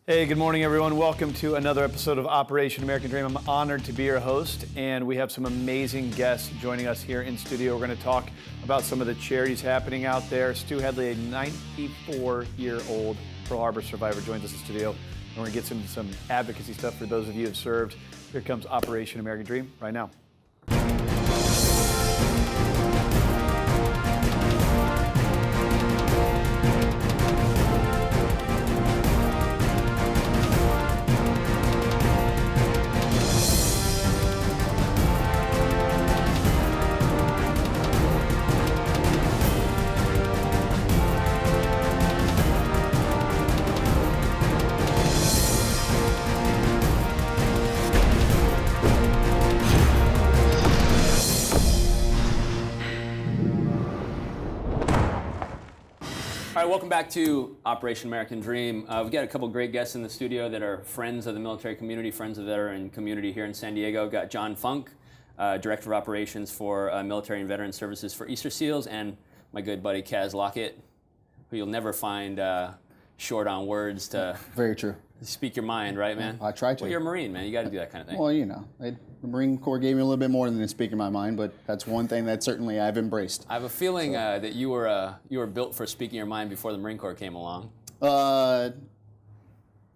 Hey, good morning, everyone. Welcome to another episode of Operation American Dream. I'm honored to be your host, and we have some amazing guests joining us here in studio. We're going to talk about some of the charities happening out there. Stu Hedley, a 94-year-old Pearl Harbor survivor, joins us in studio, and we're going to get some advocacy stuff for those of you who have served. Here comes Operation American Dream right now. All right, welcome back to Operation American Dream. We've got a couple great guests in the studio that are friends of the military community, friends of the veteran community here in San Diego. We've got John Funk, Director of Operations for Military and Veteran Services for Easter Seals, and my good buddy Kaz Lockett, who you'll never find short on words to Very true. speak your mind, right, man? I try to. Well, you're a Marine, man. You got to do that kind of thing. Well, you know, the Marine Corps gave me a little bit more than speaking my mind, but that's one thing that certainly I've embraced. I have a feeling that you were built for speaking your mind before the Marine Corps came along.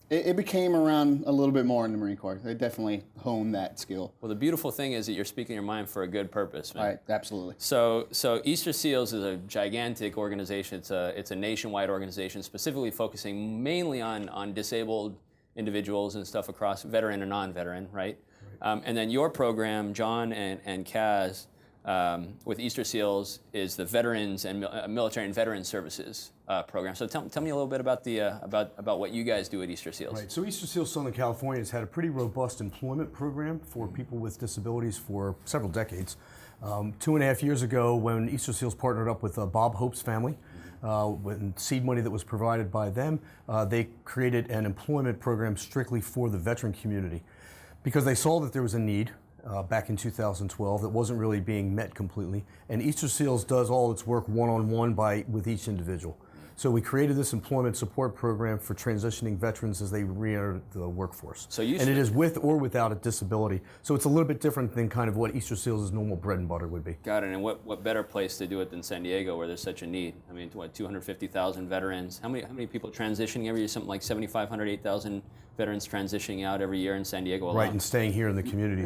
It became around a little bit more in the Marine Corps. They definitely honed that skill. Well, the beautiful thing is that you're speaking your mind for a good purpose, man. Right, absolutely. So Easter Seals is a gigantic organization. It's a nationwide organization specifically focusing mainly on disabled individuals and stuff across veteran and non-veteran, right? And then your program, John and Kaz, with Easter Seals is the Veterans and Military and Veteran Services program. So tell me a little bit about about what you guys do at Easter Seals. Right. So Easter Seals Southern California has had a pretty robust employment program for people with disabilities for several decades. 2.5 years ago, when Easter Seals partnered up with Bob Hope's family, with seed money that was provided by them, they created an employment program strictly for the veteran community because they saw that there was a need back in 2012 that wasn't really being met completely. And Easter Seals does all its work one-on-one with each individual. So we created this employment support program for transitioning veterans as they re-enter the workforce. And it is with or without a disability. So it's a little bit different than kind of what Easter Seals' normal bread and butter would be. Got it. And what better place to do it than San Diego, where there's such a need? I mean, what, 250,000 veterans? How many people transitioning every year? Something like 7,500, 8,000 veterans transitioning out every year in San Diego alone. Right, and staying here in the community.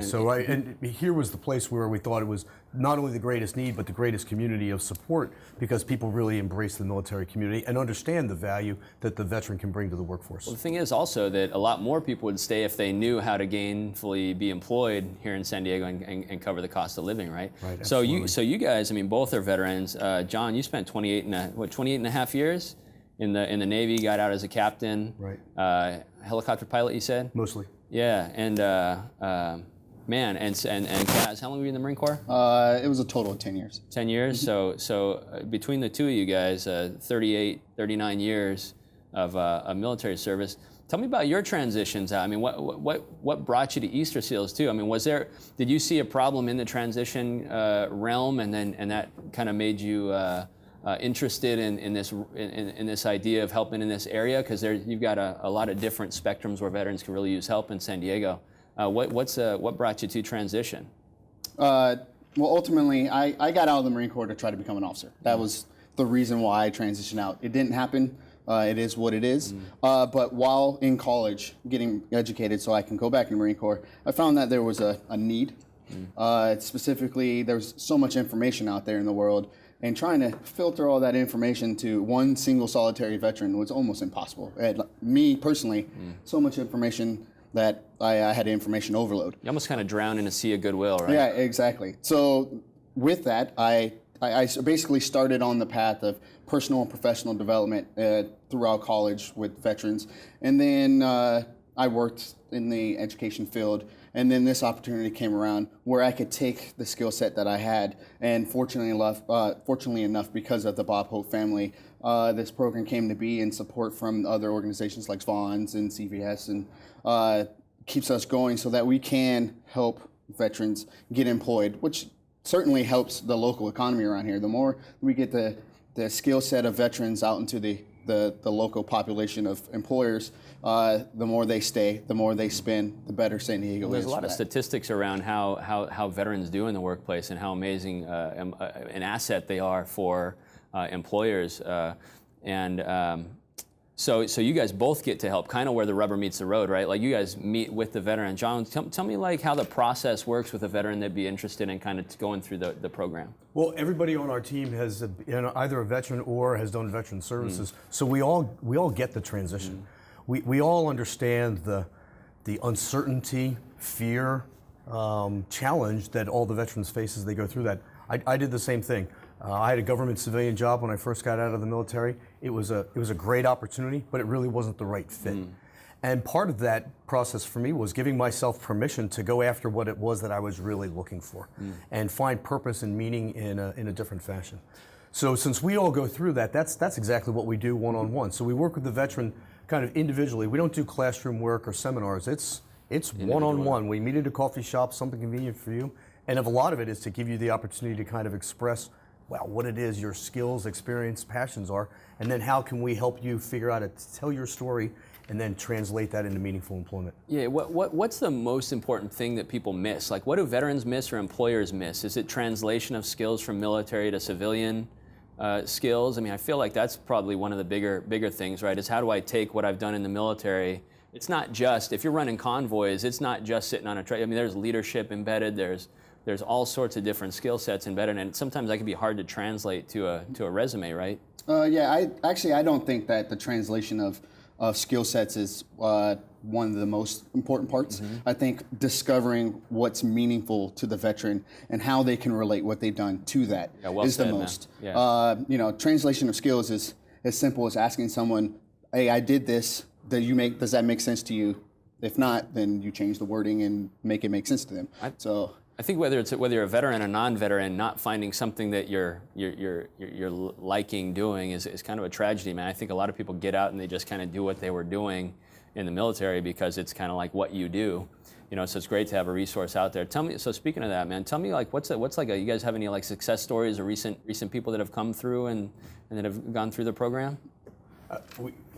And here was the place where we thought it was not only the greatest need, but the greatest community of support, because people really embrace the military community and understand the value that the veteran can bring to the workforce. Well, the thing is also that a lot more people would stay if they knew how to gainfully be employed here in San Diego and cover the cost of living, right? Right, so absolutely. you guys, I mean, both are veterans. John, you spent 28 and a half years in the Navy, got out as a captain. Right. Helicopter pilot, you said? Mostly. Yeah, and man, and Kaz, how long were you in the Marine Corps? It was a total of 10 years. 10 years. So between the two of you guys, 38, 39 years of military service. Tell me about your transitions. I mean, what brought you to Easter Seals too? I mean, did you see a problem in the transition realm, and that kind of made you interested in this idea of helping in this area? Because you've got a lot of different spectrums where veterans can really use help in San Diego. What brought you to transition? Well, ultimately, I got out of the Marine Corps to try to become an officer. That was the reason why I transitioned out. It didn't happen. It is what it is. But while in college, getting educated so I can go back in the Marine Corps, I found that there was a need. Specifically, there's so much information out there in the world, and trying to filter all that information to one single solitary veteran was almost impossible. Me personally, so much information that I had information overload. You almost kind of drown in a sea of goodwill, right? Yeah, exactly. So with that, I basically started on the path of personal and professional development throughout college with veterans. And then I worked in the education field. And then this opportunity came around where I could take the skill set that I had. And fortunately enough, because of the Bob Hope family, this program came to be in support from other organizations like Vaughn's and CVS, and keeps us going so that we can help veterans get employed, which certainly helps the local economy around here. The more we get the skill set of veterans out into the the local population of employers, the more they stay, the more they spend, the better San Diego is. There's a lot of statistics around how veterans do in the workplace and how amazing an asset they are for employers. So you guys both get to help kind of where the rubber meets the road, right? Like you guys meet with the veteran. John, tell me like how the process works with a veteran that'd be interested in kind of going through the program. Well, everybody on our team has been either a veteran or has done veteran services, so we all get the transition. We all understand the uncertainty, fear, challenge that all the veterans face as they go through that. I did the same thing. I had a government civilian job when I first got out of the military. It was a great opportunity, but it really wasn't the right fit. And part of that process for me was giving myself permission to go after what it was that I was really looking for and find purpose and meaning in a different fashion. So since we all go through that, that's exactly what we do one-on-one. So we work with the veteran kind of individually. We don't do classroom work or seminars. It's one-on-one. We meet at a coffee shop, something convenient for you. And a lot of it is to give you the opportunity to kind of express what it is your skills, experience, passions are, and then how can we help you figure out how to tell your story and then translate that into meaningful employment. Yeah, what's the most important thing that people miss? Like what do veterans miss or employers miss? Is it translation of skills from military to civilian skills? I mean, I feel like that's probably one of the bigger things, right? Is how do I take what I've done in the military? It's not just, if you're running convoys, it's not just sitting on a train. I mean, there's leadership embedded, there's all sorts of different skill sets embedded, and sometimes that can be hard to translate to a resume, right? Yeah, I don't think that the translation of skill sets is one of the most important parts. I think discovering what's meaningful to the veteran and how they can relate what they've done to that is the most. Yeah. Translation of skills is as simple as asking someone, "Hey, I did this. Does that make sense to you? If not, then you change the wording and make it make sense to them." I think whether you're a veteran or non-veteran, not finding something that you're liking doing is kind of a tragedy, man. I think a lot of people get out and they just kind of do what they were doing in the military because it's kind of like what you do, So it's great to have a resource out there. Tell me. So speaking of that, man, tell me like what's like you guys have any like success stories or recent people that have come through and that have gone through the program?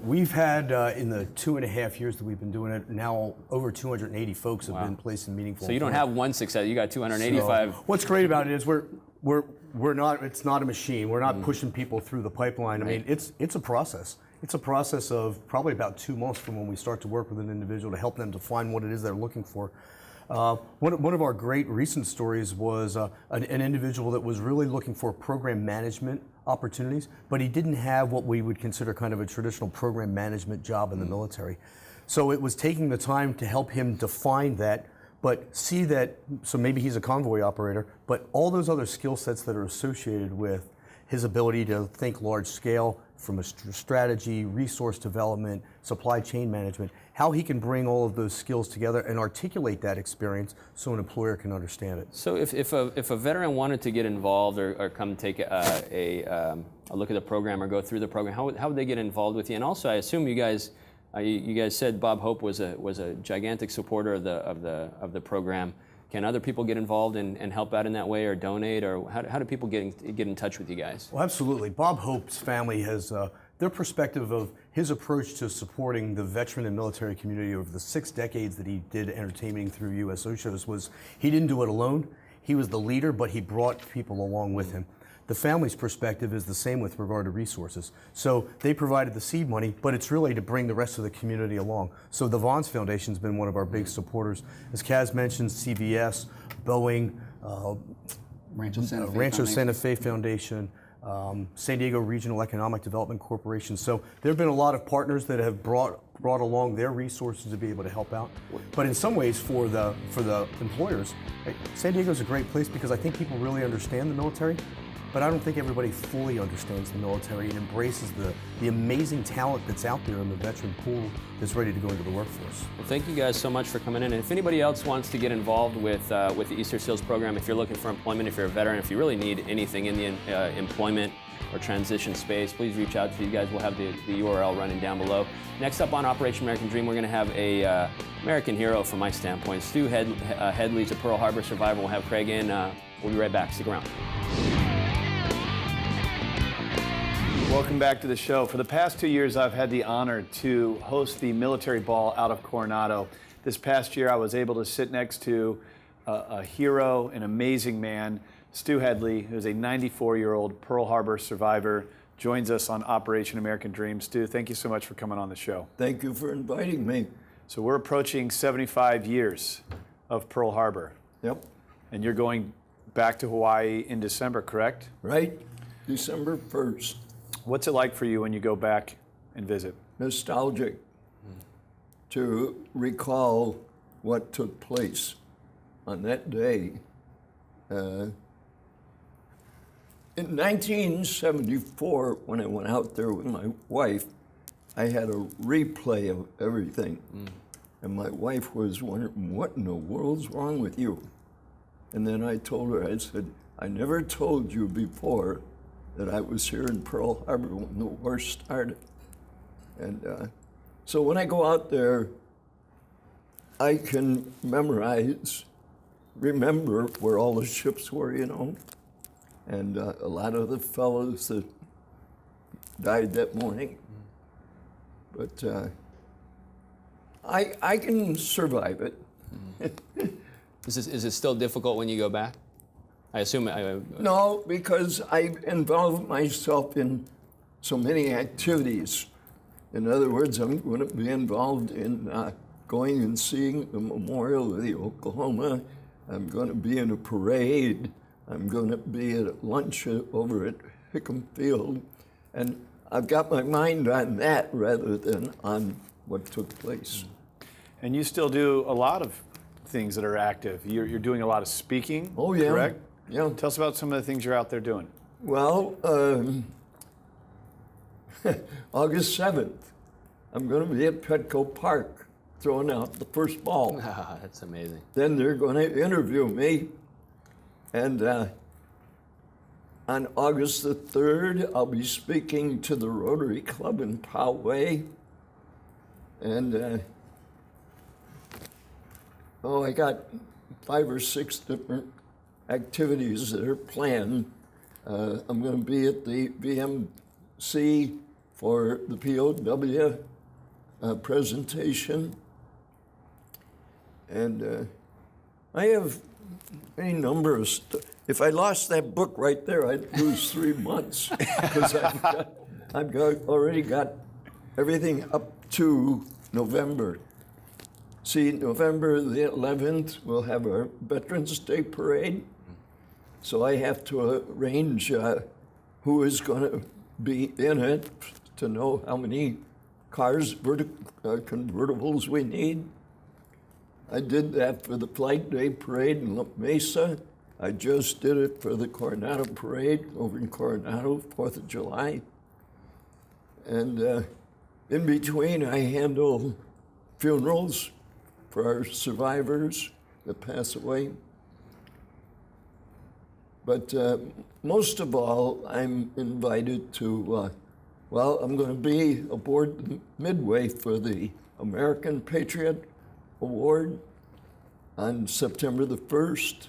We've had, in the 2.5 years that we've been doing it, now over 280 folks have been placed in meaningful. So you don't have one success, you got 285. So what's great about it is we're not, it's not a machine. We're not pushing people through the pipeline. I mean, it's a process. It's a process of probably about 2 months from when we start to work with an individual to help them to find what it is they're looking for. One of our great recent stories was an individual that was really looking for program management opportunities, but he didn't have what we would consider kind of a traditional program management job in the military. So it was taking the time to help him define that, but see that, so maybe he's a convoy operator, but all those other skill sets that are associated with his ability to think large scale from a strategy, resource development, supply chain management, how he can bring all of those skills together and articulate that experience so an employer can understand it. So if a veteran wanted to get involved or come take a look at the program or go through the program, how would they get involved with you? And also, I assume you guys said Bob Hope was a gigantic supporter of the program. Can other people get involved and help out in that way or donate, or how do people get in touch with you guys? Well, absolutely. Bob Hope's family has their perspective of his approach to supporting the veteran and military community over the 6 decades that he did entertaining through USO shows was he didn't do it alone. He was the leader, but he brought people along with him. The family's perspective is the same with regard to resources. So they provided the seed money, but it's really to bring the rest of the community along. So the Vons Foundation's been one of our big supporters. As Kaz mentioned, CVS, Boeing, Rancho Santa Fe Foundation, San Diego Regional Economic Development Corporation. So there have been a lot of partners that have brought along their resources to be able to help out. But in some ways, for the employers, San Diego's a great place because I think people really understand the military. But I don't think everybody fully understands the military and embraces the amazing talent that's out there in the veteran pool that's ready to go into the workforce. Well, thank you guys so much for coming in. And if anybody else wants to get involved with the Easter Seals program, if you're looking for employment, if you're a veteran, if you really need anything in the employment or transition space, please reach out to these guys. We'll have the URL running down below. Next up on Operation American Dream, we're going to have a American hero from my standpoint. Stu Hedley's a Pearl Harbor survivor. We'll have Craig in. We'll be right back. Stick around. Welcome back to the show. For the past 2 years, I've had the honor to host the military ball out of Coronado. This past year, I was able to sit next to a hero, an amazing man, Stu Hedley, who's a 94-year-old Pearl Harbor survivor, joins us on Operation American Dream. Stu, thank you so much for coming on the show. Thank you for inviting me. So we're approaching 75 years of Pearl Harbor. Yep. And you're going back to Hawaii in December, correct? Right? December 1st. What's it like for you when you go back and visit? Nostalgic to recall what took place on that day. In 1974, when I went out there with my wife, I had a replay of everything. And my wife was wondering, what in the world's wrong with you? And then I told her, I said, I never told you before that I was here in Pearl Harbor when the war started. And so when I go out there, I can remember where all the ships were, you know, and a lot of the fellows that died that morning. But I can survive it. Is it still difficult when you go back? I assume. No, because I involve myself in so many activities. In other words, I'm going to be involved in going and seeing the Memorial of the Oklahoma. I'm going to be in a parade. I'm going to be at lunch over at Hickam Field. And I've got my mind on that rather than on what took place. And you still do a lot of things that are active. You're doing a lot of speaking, Oh, yeah. correct? Yeah. Tell us about some of the things you're out there doing. Well, August 7th, I'm going to be at Petco Park throwing out the first ball. That's amazing. Then they're going to interview me. And on August the 3rd, I'll be speaking to the Rotary Club in Poway. And, I got 5 or 6 different activities that are planned. I'm going to be at the VMC for the POW presentation. And I have any number of if I lost that book right there, I'd lose 3 months because I've already got everything up to November. See, November the 11th, we'll have our Veterans Day Parade. So I have to arrange who is going to be in it to know how many cars, convertibles we need. I did that for the Flight Day Parade in La Mesa. I just did it for the Coronado Parade over in Coronado, 4th of July. And in between, I handle funerals for our survivors that pass away. But most of all, I'm invited to, I'm going to be aboard Midway for the American Patriot Award on September the 1st.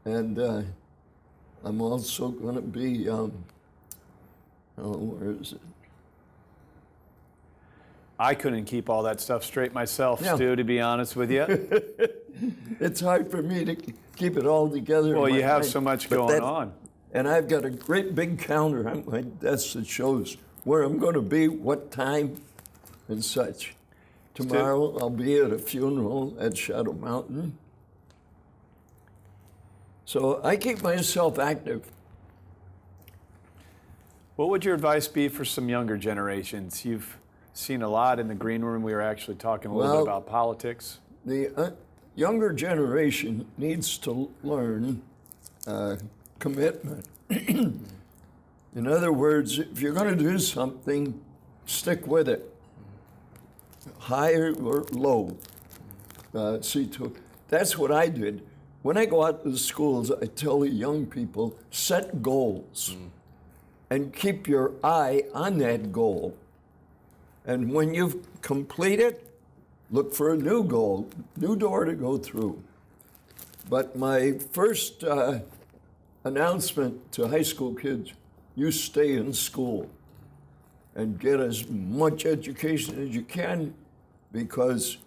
And I'm also going to be, where is it? I couldn't keep all that stuff straight myself, Yeah. Stu, to be honest with you. It's hard for me to keep it all together. Well, in my you have mind. so much But going on. And I've got a great big counter on my desk that shows where I'm going to be, what time, and such. Tomorrow I'll be at a funeral at Shadow Mountain. So I keep myself active. What would your advice be for some younger generations? You've seen a lot in the green room. We were actually talking a little bit about politics. The younger generation needs to learn commitment. In other words, if you're going to do something, stick with it. High or low. That's what I did. When I go out to the schools, I tell the young people, set goals and keep your eye on that goal. And when you've completed, look for a new goal, new door to go through. But my first announcement to high school kids, you stay in school. and get as much education as you can, because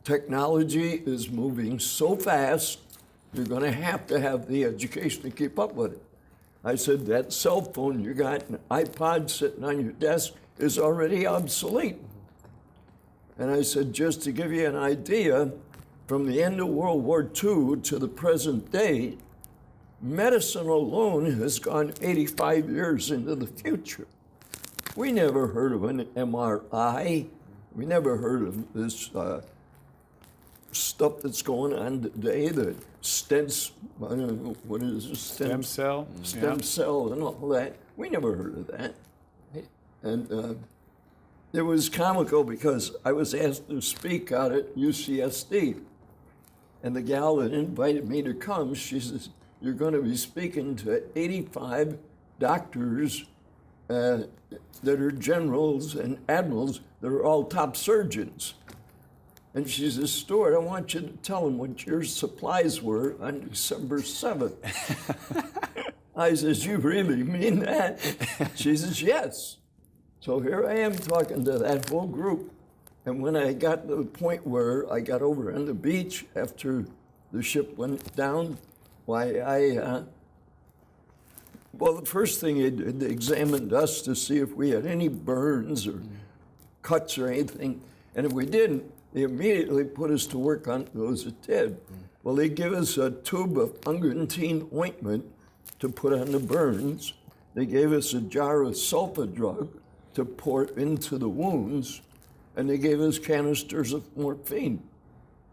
technology is moving so fast, you're going to have the education to keep up with it. I said, that cell phone you got, an iPod sitting on your desk, is already obsolete. And I said, just to give you an idea, from the end of World War II to the present day, medicine alone has gone 85 years into the future. We never heard of an MRI. We never heard of this stuff that's going on today, the stents, I don't know, what is it? Stem cell? Stem cell and all that. We never heard of that. And it was comical because I was asked to speak out at UCSD. And the gal that invited me to come, she says, you're going to be speaking to 85 doctors that are generals and admirals that are all top surgeons. And she says, Stuart, I want you to tell them what your supplies were on December 7th. I says, you really mean that? She says, yes. So here I am talking to that whole group. And when I got to the point where I got over on the beach after the ship went down, why, well, the first thing they did, they examined us to see if we had any burns or cuts or anything. And if we didn't, they immediately put us to work on those that did. Well, they give us a tube of unguentine ointment to put on the burns. They gave us a jar of sulfa drug to pour into the wounds. And they gave us canisters of morphine.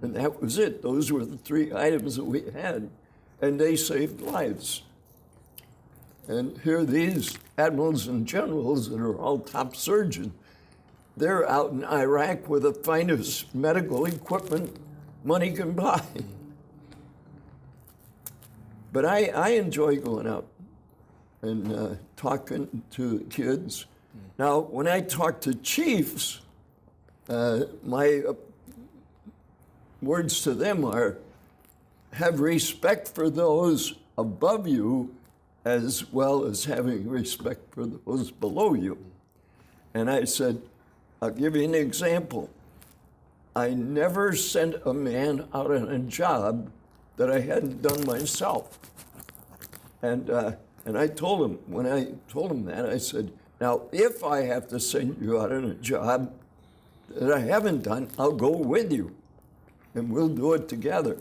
And that was it. Those were the 3 items that we had. And they saved lives. And here are these admirals and generals that are all top surgeons. They're out in Iraq with the finest medical equipment money can buy. But I enjoy going out and talking to kids. Now, when I talk to chiefs, my words to them are, have respect for those above you as well as having respect for those below you. And I said, I'll give you an example. I never sent a man out on a job that I hadn't done myself. And I told him, when I told him that, I said, now, if I have to send you out on a job that I haven't done, I'll go with you, and we'll do it together.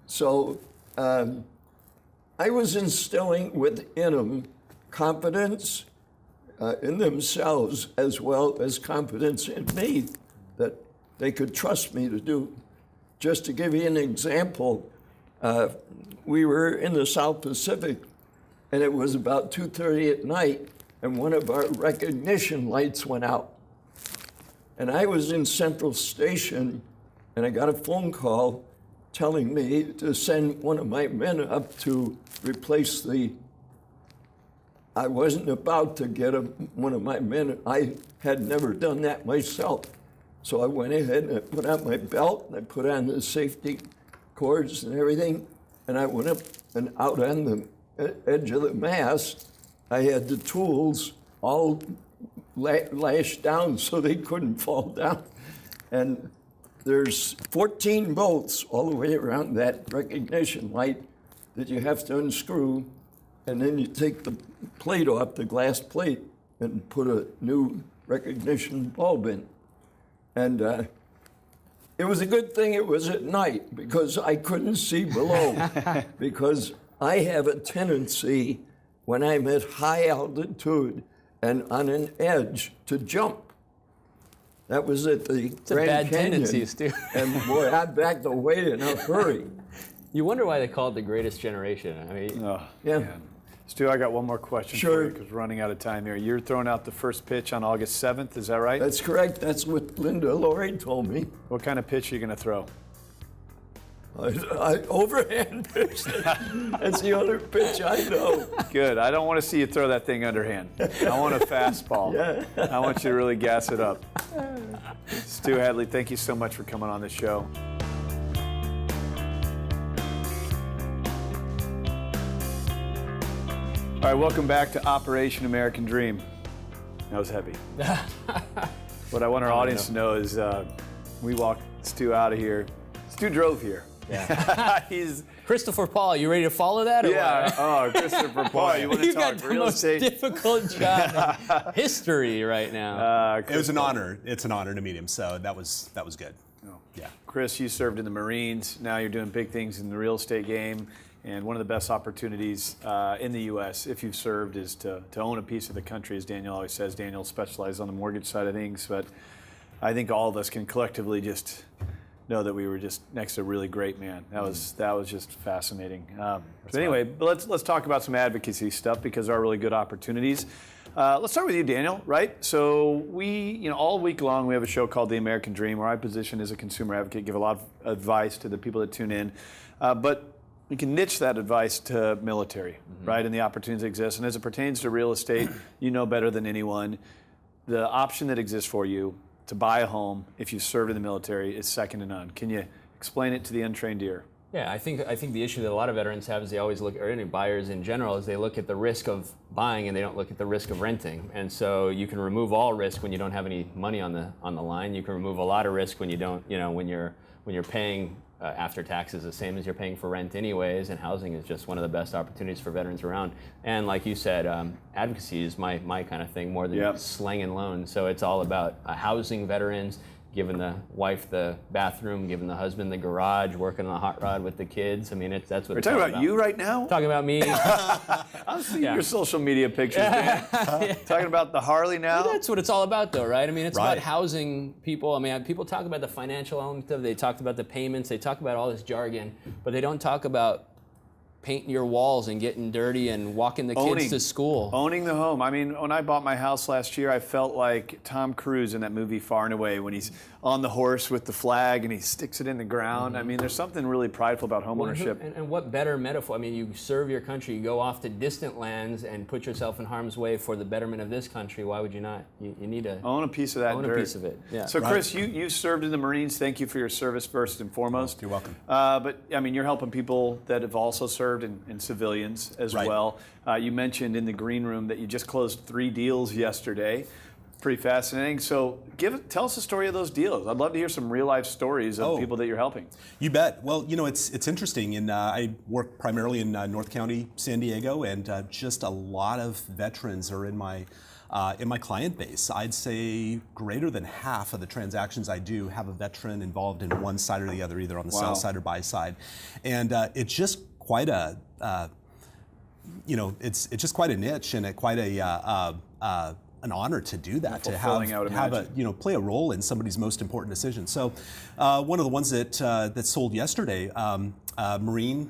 So I was instilling within them confidence in themselves as well as confidence in me that they could trust me to do. Just to give you an example, we were in the South Pacific, and it was about 2:30 at night, and one of our recognition lights went out. And I was in Central Station, and I got a phone call telling me to send one of my men up to replace the. I wasn't about to get one of my men. I had never done that myself. So I went ahead and I put on my belt, and I put on the safety cords and everything, and I went up and out on the edge of the mast. I had the tools all lashed down so they couldn't fall down. And there's 14 bolts all the way around that recognition light that you have to unscrew, and then you take the plate off, the glass plate, and put a new recognition bulb in. And it was a good thing it was at night, because I couldn't see below, because I have a tendency when I'm at high altitude and on an edge to jump. That was at the Grand Canyon. Tendency, Stu. And boy, I backed away in a hurry. You wonder why they call it the greatest generation. I mean, Yeah. Man. Stu, I got one more question for Sure. you because we're running out of time here. You're throwing out the first pitch on August 7th, is that right? That's correct. That's what Linda Laurie told me. What kind of pitch are you going to throw? I overhand pitch. That's the other pitch I know. Good. I don't want to see you throw that thing underhand. I want a fastball. Yeah. I want you to really gas it up. Stu Hedley, thank you so much for coming on the show. All right, welcome back to Operation American Dream. That was heavy. What I want our audience to know is we walked Stu out of here. Stu drove here. Yeah. He's Christopher Paul, you ready to follow that? Or yeah. what? Oh, Christopher Paul, you want to You talk got the real most estate? difficult job in history right now. It was an honor. It's an honor to meet him. So that was good. Yeah. Chris, you served in the Marines. Now you're doing big things in the real estate game. And one of the best opportunities in the U.S., if you've served, is to own a piece of the country, as Daniel always says. Daniel specializes on the mortgage side of things. But I think all of us can collectively just know that we were just next to a really great man. That was just fascinating. So anyway, but let's talk about some advocacy stuff because there are really good opportunities. Let's start with you, Daniel, right? So we, all week long, we have a show called The American Dream, where I position as a consumer advocate, give a lot of advice to the people that tune in. But we can niche that advice to military, right, and the opportunities that exist. And as it pertains to real estate, you know better than anyone, the option that exists for you to buy a home if you served in the military is second to none. Can you explain it to the untrained ear? Yeah, I think the issue that a lot of veterans have is they always look, or any buyers in general, is they look at the risk of buying and they don't look at the risk of renting. And so you can remove all risk when you don't have any money on the line. You can remove a lot of risk when you don't, when you're paying after taxes the same as you're paying for rent anyways, and housing is just one of the best opportunities for veterans around. And like you said, advocacy is my kind of thing more than slanging loans. So it's all about housing veterans, giving the wife the bathroom, giving the husband the garage, working on the hot rod with the kids. I mean, that's what We're it's talking all about you right now? Talking about me. I'm seeing your social media pictures, man. Talking about the Harley now? That's what it's all about, though, right? I mean, it's Right. about housing people. I mean, people talk about the financial element of it. They talk about the payments. They talk about all this jargon, but they don't talk about painting your walls and getting dirty and walking the kids to school. Owning the home. I mean, when I bought my house last year, I felt like Tom Cruise in that movie Far and Away when he's on the horse with the flag and he sticks it in the ground. I mean, there's something really prideful about home ownership. And what better metaphor? I mean, you serve your country, you go off to distant lands and put yourself in harm's way for the betterment of this country. Why would you not? You need to Own a piece of that own dirt. a piece of it. Yeah. So, Chris, you served in the Marines. Thank you for your service first and foremost. You're welcome. But, I mean, you're helping people that have also served in civilians as Right. well. You mentioned in the green room that you just closed 3 deals yesterday. Pretty fascinating. So tell us the story of those deals. I'd love to hear some real life stories of people that you're helping. You bet. Well, it's interesting. And I work primarily in North County, San Diego, and just a lot of veterans are in my client base. I'd say greater than half of the transactions I do have a veteran involved in one side or the other, either on the sell side or buy side. And it's just quite it's just quite a niche and quite an honor to do that, to have play a role in somebody's most important decision. So one of the ones that sold yesterday, Marine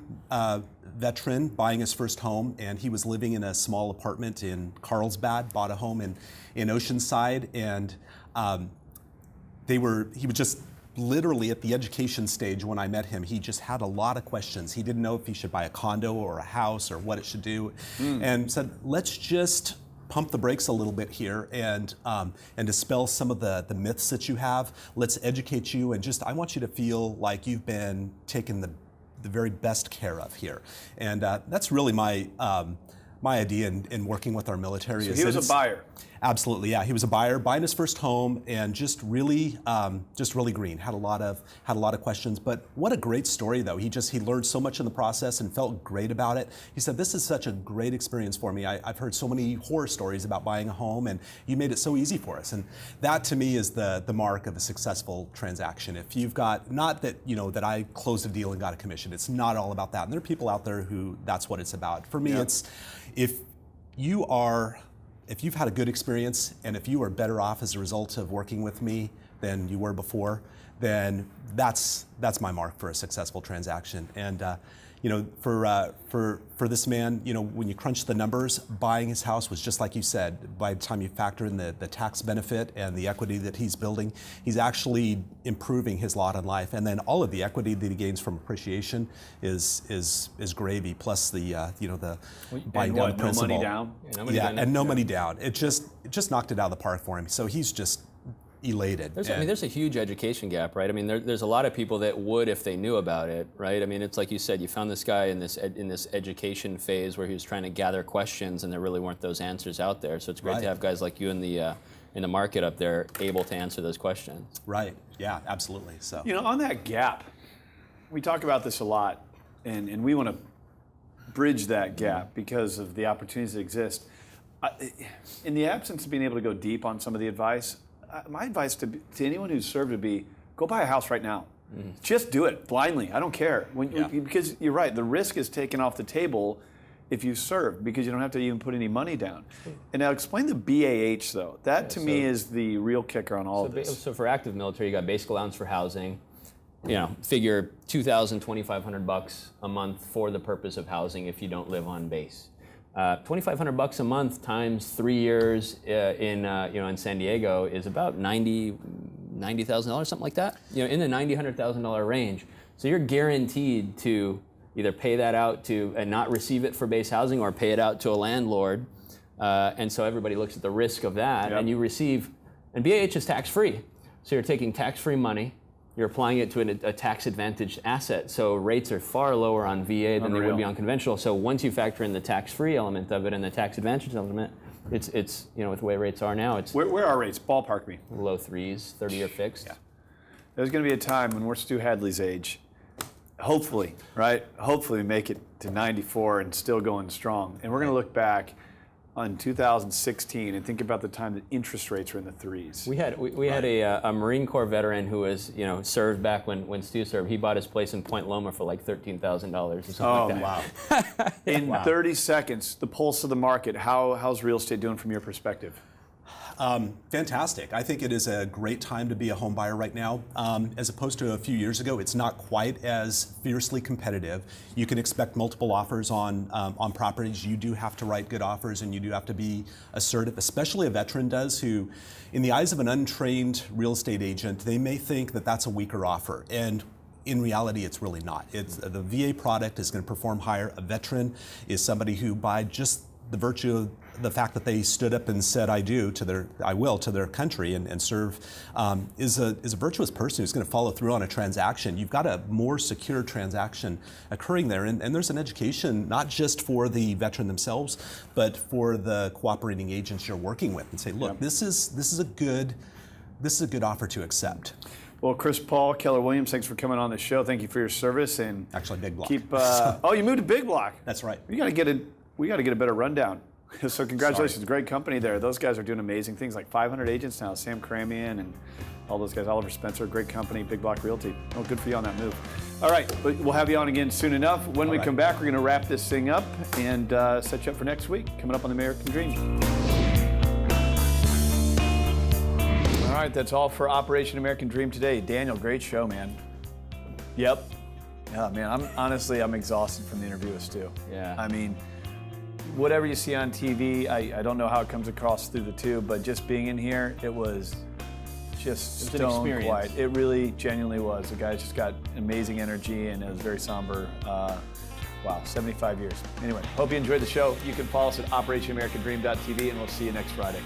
veteran buying his first home, and he was living in a small apartment in Carlsbad, bought a home in Oceanside, and he was just literally at the education stage when I met him. He just had a lot of questions. He didn't know if he should buy a condo or a house or what it should do, and said, let's just pump the brakes a little bit here and dispel some of the myths that you have. Let's educate you, and I want you to feel like you've been taken the very best care of here. And that's really my idea in working with our military. So he was a buyer. Absolutely, yeah. He was a buyer, buying his first home, and just really green. Had a lot of questions, but what a great story though. He learned so much in the process and felt great about it. He said, "This is such a great experience for me. I've heard so many horror stories about buying a home, and you made it so easy for us." And that to me is the mark of a successful transaction. If you've got, not that that I closed a deal and got a commission. It's not all about that. And there are people out there who that's what it's about. For me, it's if you've had a good experience and if you are better off as a result of working with me than you were before, then that's my mark for a successful transaction. And for this man, when you crunch the numbers, buying his house was just like you said. By the time you factor in the tax benefit and the equity that he's building, he's actually improving his lot in life. And then all of the equity that he gains from appreciation is gravy. Plus the buying down the principal. No money down. No money down. It just knocked it out of the park for him. So he's just elated. There's a huge education gap, right? I mean, there's a lot of people that would if they knew about it, right? I mean, it's like you said, you found this guy in this education phase where he was trying to gather questions, and there really weren't those answers out there. So it's great to have guys like you in the market up there able to answer those questions. Right. Yeah. Absolutely. So on that gap, we talk about this a lot, and we want to bridge that gap because of the opportunities that exist. In the absence of being able to go deep on some of the advice, my advice to anyone who's served would be, go buy a house right now. Mm-hmm. Just do it blindly. I don't care. Because you're right, the risk is taken off the table if you serve, because you don't have to even put any money down. And now explain the BAH though. That to me is the real kicker on all of this. So for active military, you got basic allowance for housing. Figure $2,000, $2,500 a month for the purpose of housing if you don't live on base. $2,500 a month times 3 years in San Diego is about $90,000, something like that. In the $100,000 range. So you're guaranteed to either pay that out to and not receive it for base housing, or pay it out to a landlord. And so everybody looks at the risk of that, and you receive. And BAH is tax-free, so you're taking tax-free money. You're applying it to a tax-advantaged asset. So rates are far lower on VA than they would be on conventional. So once you factor in the tax-free element of it and the tax-advantaged element, it's with the way rates are now, it's where are rates? Ballpark me. Low threes, 30-year fixed. Yeah. There's going to be a time when we're Stu Hedley's age, hopefully, right? Hopefully make it to 94 and still going strong. And we're going to look back on 2016 and think about the time that interest rates were in the threes. We had a Marine Corps veteran who was served back when Stu served. He bought his place in Point Loma for like $13,000 or something like that. Wow! In 30 seconds, the pulse of the market. How's real estate doing from your perspective? Fantastic. I think it is a great time to be a home buyer right now. As opposed to a few years ago, it's not quite as fiercely competitive. You can expect multiple offers on properties. You do have to write good offers, and you do have to be assertive, especially a veteran does, who, in the eyes of an untrained real estate agent, they may think that that's a weaker offer. And in reality, it's really not. It's the VA product is going to perform higher. A veteran is somebody who, by just the virtue of the fact that they stood up and said I will to their country and serve, is a virtuous person who's going to follow through on a transaction. You've got a more secure transaction occurring there, and there's an education not just for the veteran themselves, but for the cooperating agents you're working with, and say, look, this is a good offer to accept. Well, Chris Paul, Keller Williams, thanks for coming on the show. Thank you for your service, and actually Big Block. Keep. You moved to Big Block. That's right. We got to get a better rundown. So congratulations, great company there. Those guys are doing amazing things, like 500 agents now. Sam Kramian and all those guys, Oliver Spencer, great company, Big Block Realty. Oh, good for you on that move. All right, but we'll have you on again soon enough. When we come back, we're going to wrap this thing up and set you up for next week. Coming up on the American Dream. All right, that's all for Operation American Dream today. Daniel, great show, man. Yep. Yeah, man, I'm exhausted from the interview with Stu. Yeah. I mean, whatever you see on TV, I don't know how it comes across through the tube, but just being in here, it was just stone quiet. It really genuinely was. The guys just got amazing energy, and it was very somber. Wow, 75 years. Anyway, hope you enjoyed the show. You can follow us at OperationAmericanDream.tv, and we'll see you next Friday.